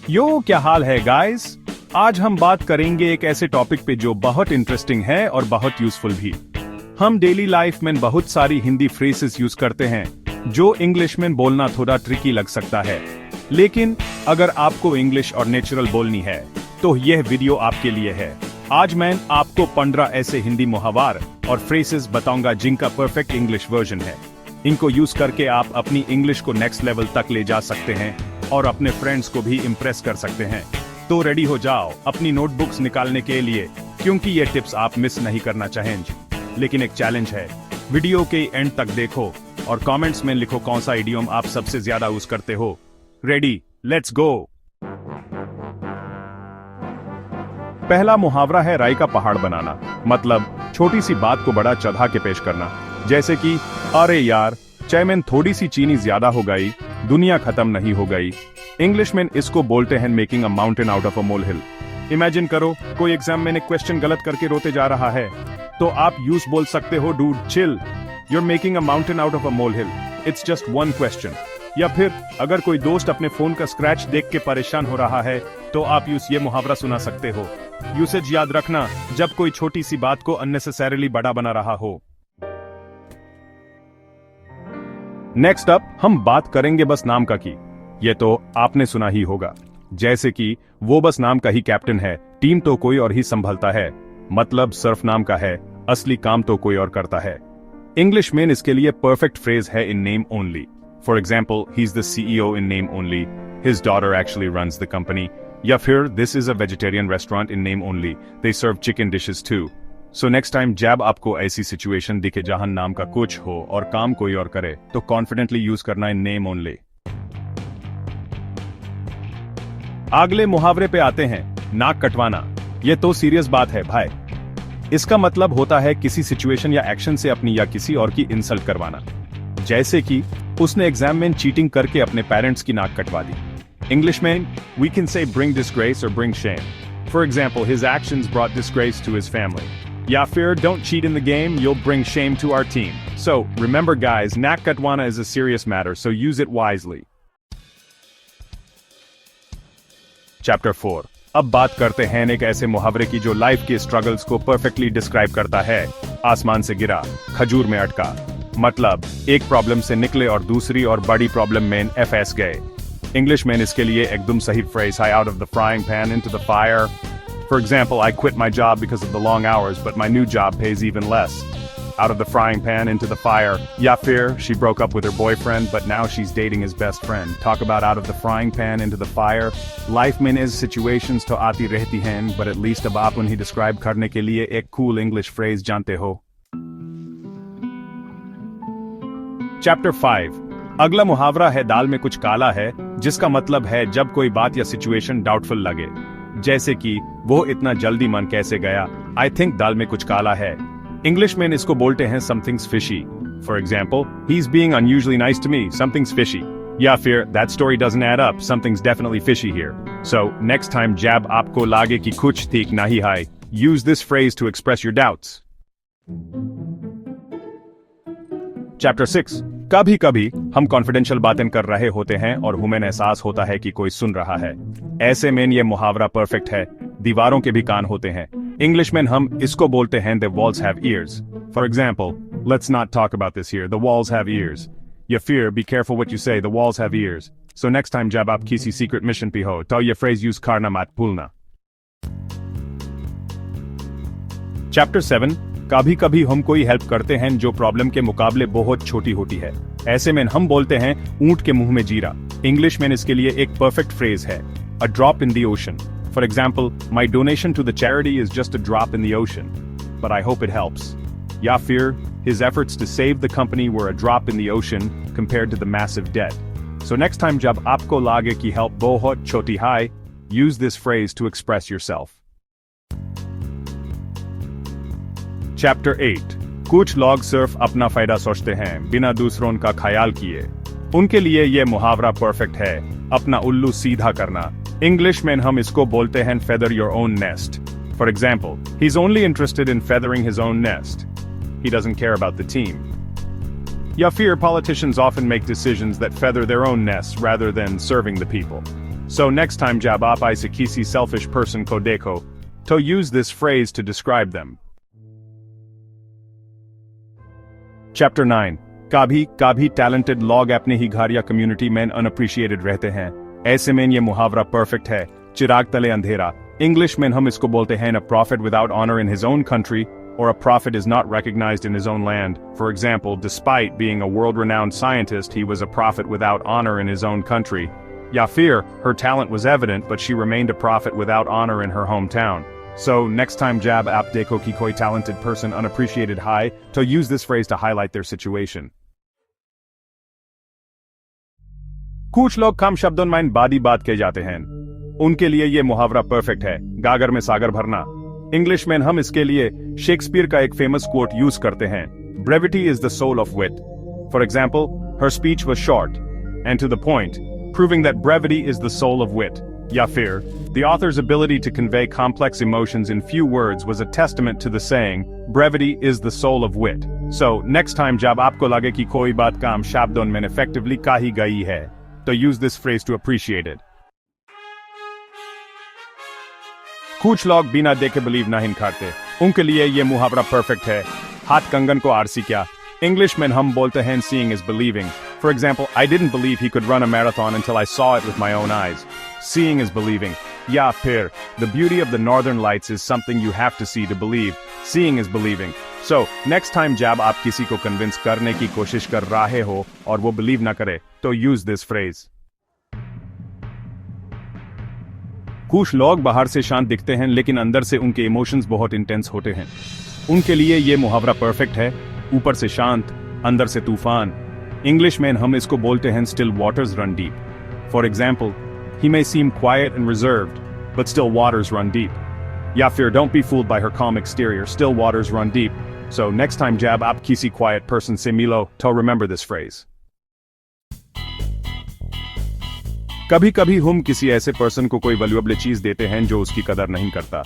यो क्या हाल है गाइस। आज हम बात करेंगे एक ऐसे टॉपिक पे जो बहुत इंटरेस्टिंग है और बहुत यूजफुल भी। हम डेली लाइफ में बहुत सारी हिंदी फ्रेजेस यूज करते हैं जो इंग्लिश में बोलना थोड़ा ट्रिकी लग सकता है, लेकिन अगर आपको इंग्लिश और नेचुरल बोलनी है तो यह वीडियो आपके लिए है। आज मैं आपको 15 ऐसे हिंदी मुहावरे और फ्रेजेस बताऊंगा जिनका परफेक्ट इंग्लिश वर्जन है। इनको यूज करके आप अपनी इंग्लिश को नेक्स्ट लेवल तक ले जा सकते हैं और अपने फ्रेंड्स को भी इम्प्रेस कर सकते हैं। तो रेडी हो जाओ अपनी नोटबुक्स निकालने के लिए, क्योंकि ये टिप्स आप मिस नहीं करना चाहेंगे। लेकिन एक चैलेंज है, वीडियो के एंड तक देखो और कमेंट्स में लिखो कौन सा इडियम आप सबसे ज्यादा यूज करते हो। Ready, let's go. पहला मुहावरा है राई का पहाड़ बनाना। मतलब छोटी सी बात को बड़ा चढ़ा के पेश करना, जैसे कि अरे यार चाय में थोड़ी सी चीनी ज्यादा हो गई, दुनिया खत्म नहीं हो गई। इंग्लिश में इसको बोलते हैं making a mountain out of a mole hill. Imagine करो कोई एग्जाम में क्वेश्चन गलत करके रोते जा रहा है, तो आप यूज बोल सकते हो dude chill, you are making a mountain out of a molehill, it's just one question. या फिर अगर कोई दोस्त अपने फोन का स्क्रैच देख के परेशान हो रहा है तो आप ये मुहावरा सुना सकते हो। यूसेज याद रखना जब कोई छोटी सी बात को अननेसेसरीली बड़ा बना रहा हो। नेक्स्ट अप हम बात करेंगे बस नाम का की। ये तो आपने सुना ही होगा, जैसे कि वो बस नाम का ही कैप्टन है, टीम तो कोई और ही संभलता है। मतलब सिर्फ नाम का है, असली काम तो कोई और करता है। इंग्लिश में इसके लिए परफेक्ट फ्रेज है in name only. For example, he is the CEO in name only, his daughter actually runs the company. या फिर this is a vegetarian restaurant in name only, they serve chicken dishes too. So next time जब आपको ऐसी situation दिखे जहां नाम का कुछ हो और काम कोई और करे, तो कॉन्फिडेंटली यूज करना इन नेम ओनली। अगले मुहावरे पे आते हैं, नाक कटवाना। ये तो सीरियस बात है भाई। इसका मतलब होता है किसी सिचुएशन या एक्शन से अपनी या किसी और की इंसल्ट करवाना। जैसे कि उसने एग्जाम में चीटिंग करके अपने पेरेंट्स की नाक कटवा दी। इंग्लिश में we can say bring disgrace और bring shame. For example, his actions brought disgrace to his family. या फिर don't cheat in the game, you'll bring shame to our team. So remember guys, nack katwana is a serious matter, so use it wisely. Chapter 4. अब बात करते हैं एक ऐसे मुहावरे की जो लाइफ के स्ट्रगल्स को परफेक्टली डिस्क्राइब करता है। आसमान से गिरा, खजूर में अटका। मतलब एक प्रॉब्लम से निकले और दूसरी और बड़ी प्रॉब्लम में फंस गए। इंग्लिश में इसके लिए एकदम सही फ्रेज है, out of the frying pan into the fire. For example, I quit my job because of the long hours, but my new job pays even less. Out of the frying pan into the fire. Ya fir, she broke up with her boyfriend, but now she's dating his best friend. Talk about out of the frying pan into the fire. Life में is situations तो आती रहती हैं, but at least अब आप उन्हें describe करने के लिए एक cool English phrase जानते हो। Chapter 5. अगला मुहावरा है दाल में कुछ काला है, जिसका मतलब है जब कोई बात या सिचुएशन डाउटफुल लगे। जैसे कि वो इतना जल्दी मन कैसे गया, आई थिंक दाल में कुछ काला है। इंग्लिश में इसको बोलते हैं something's fishy. For example, he is being unusually nice to me, something's fishy. या फिर that story doesn't add up, something's definitely fishy here. So next time जब आपको लगे कि कुछ ठीक नहीं है, use this phrase to express your doubts. Chapter 6. कभी कभी हम कॉन्फिडेंशियल बातें कर रहे होते हैं और हमें एहसास होता है कि कोई सुन रहा है। ऐसे में ये मुहावरा परफेक्ट है, दीवारों के भी कान होते हैं। इंग्लिश में हम इसको बोलते हैं the walls have years. For example, let's not talk about this here, the walls have years. या फिर बी केयरफुल व्हाट यू से, the walls have years. So next time जब आप किसी सीक्रेट मिशन पे हो तो ये फ्रेज यूज करना मत भूलना। चैप्टर 7. कभी कभी हम कोई हेल्प करते हैं जो प्रॉब्लम के मुकाबले बहुत छोटी होती है। ऐसे में हम बोलते हैं ऊंट के मुंह में जीरा। इंग्लिश में इसके लिए एक परफेक्ट फ्रेज है, a drop in the ocean. For example, my donation to the charity is just a drop in the ocean, but I hope it helps. या फिर his efforts to save the company were a drop in the ocean compared to the massive debt. So next time जब आपको लगे कि help बहुत छोटी है, use this phrase to express yourself. Chapter 8. कुछ लोग सिर्फ अपना फायदा सोचते हैं बिना दूसरों का ख्याल किए। उनके लिए यह मुहावरा परफेक्ट है, अपना उल्लू सीधा करना। इंग्लिश में हम इसको बोलते हैं feather your own nest. For example, he's only interested in feathering his own nest. He doesn't care about the team. Ya fear politicians often make decisions that feather their own nests rather than serving the people. So next time जब आप ऐसे किसी selfish person को देखो, तो use this phrase to describe them. Chapter 9. काभी talented लोग अपने ही घर या community में unappreciated रहते हैं. ऐसे में ये मुहावरा perfect है. चिराग तले अंधेरा. English में हम इसको बोलते हैं a prophet without honor in his own country, or a prophet is not recognized in his own land. For example, despite being a world-renowned scientist, he was a prophet without honor in his own country. Ya फिर, her talent was evident, but she remained a prophet without honor in her hometown. So, next time jab aap dekho ki koi talented person unappreciated hai, to use this phrase to highlight their situation. कुछ लोग कम शब्दों में बादी बात कह जाते हैं. उनके लिए ये मुहावरा परफेक्ट है, गागर में सागर भरना. इंग्लिश में हम इसके लिए शेक्सपियर का एक फेमस कोट यूज करते हैं. Brevity is the soul of wit. For example, her speech was short and to the point, proving that brevity is the soul of wit. Ya फिर, the author's ability to convey complex emotions in few words was a testament to the saying, brevity is the soul of wit. So, next time जब आपको लगे कि कोई बात काम शब्दों में effectively कही गई है, तो use this phrase to appreciate it. कुछ लोग बिना देखे बिलीव नहीं करते. उनके लिए ये मुहावरा परफेक्ट है. हाथ कंगन को आरसी क्या. इंग्लिश में हम बोलते हैं seeing is believing. For example, I didn't believe he could run a marathon until I saw it with my own eyes. Seeing is believing. Ya फिर, the beauty of the northern lights is something you have to see to believe. Seeing is believing. So, next time जब आप किसी को convince करने की कोशिश कर रहे हो और वो believe ना करे, तो use this phrase. कुछ लोग बाहर से शांत दिखते हैं लेकिन अंदर से उनके इमोशंस बहुत इंटेंस होते हैं. उनके लिए ये मुहावरा परफेक्ट है. ऊपर से शांत, अंदर से तूफान. इंग्लिश में हम इसको बोलते हैं still waters run deep. For example, he may seem quiet and reserved, but still waters run deep. या फिर don't be fooled by her calm exterior, still waters run deep. So next time जब आप किसी quiet person से मिलो, तो remember this phrase. कभी कभी हम किसी ऐसे पर्सन को कोई वैल्यूएबल चीज देते हैं जो उसकी कदर नहीं करता.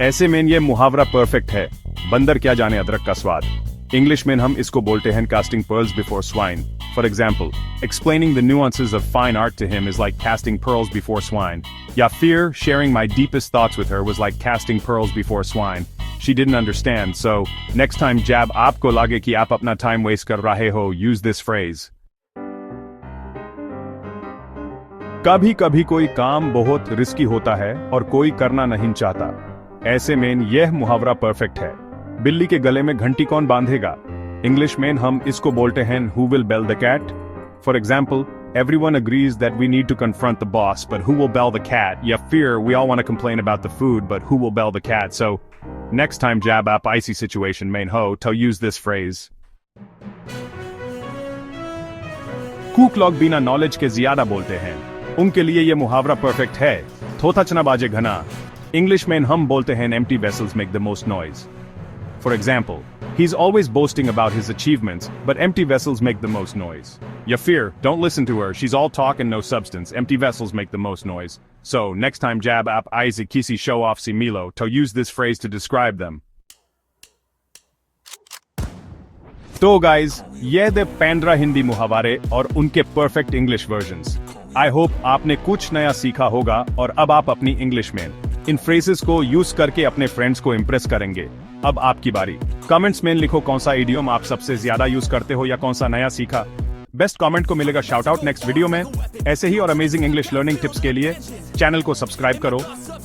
ऐसे में ये मुहावरा परफेक्ट है. बंदर क्या जाने अदरक का स्वाद. इंग्लिश में हम इसको बोलते हैं casting pearls before swine. For example, explaining the nuances of fine art to him is like casting pearls before swine. Ya फिर, sharing my deepest thoughts with her was like casting pearls before swine. She didn't understand, so next time जब आपको लगे कि आप अपना time waste कर रहे हो, use this phrase. कभी कभी कोई काम बहुत रिस्की होता है और कोई करना नहीं चाहता. ऐसे में यह मुहावरा परफेक्ट है. बिल्ली के गले में घंटी कौन बांधेगा. इंग्लिश में हम इसको बोलते हैं who will bell the cat. For example, everyone agrees that we need to confront the boss, but who will bell the cat. या फिर, we all want to complain about the food, but who will bell the cat. So, next time जब आप ऐसी situation में हो, तो use this phrase. कुछ लोग बिना नॉलेज के ज्यादा बोलते हैं. उनके लिए ये मुहावरा परफेक्ट है. थोथाचना बाजे घना. इंग्लिश में हम बोलते हैं empty vessels make the most noise. For example, he's always boasting about his achievements, but empty vessels make the most noise. Ya fear, don't listen to her, she's all talk and no substance, empty vessels make the most noise. So, next time jab ap Isaac kisi show off si Milo, to use this phrase to describe them. तो guys, ये थे 15 हिंदी मुहावरे और उनके perfect English versions. I hope आपने कुछ नया सीखा होगा और अब आप अपनी इंग्लिश में इन फ्रेजेस को यूज करके अपने फ्रेंड्स को इंप्रेस करेंगे. अब आपकी बारी. कमेंट्स में लिखो कौन सा इडियम आप सबसे ज्यादा यूज करते हो या कौन सा नया सीखा. बेस्ट कमेंट को मिलेगा शाउट आउट नेक्स्ट वीडियो में. ऐसे ही और अमेजिंग इंग्लिश लर्निंग टिप्स के लिए चैनल को सब्सक्राइब करो,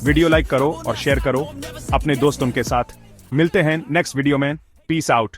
वीडियो लाइक करो और शेयर करो अपने दोस्तों के साथ. मिलते हैं नेक्स्ट वीडियो में. Peace out.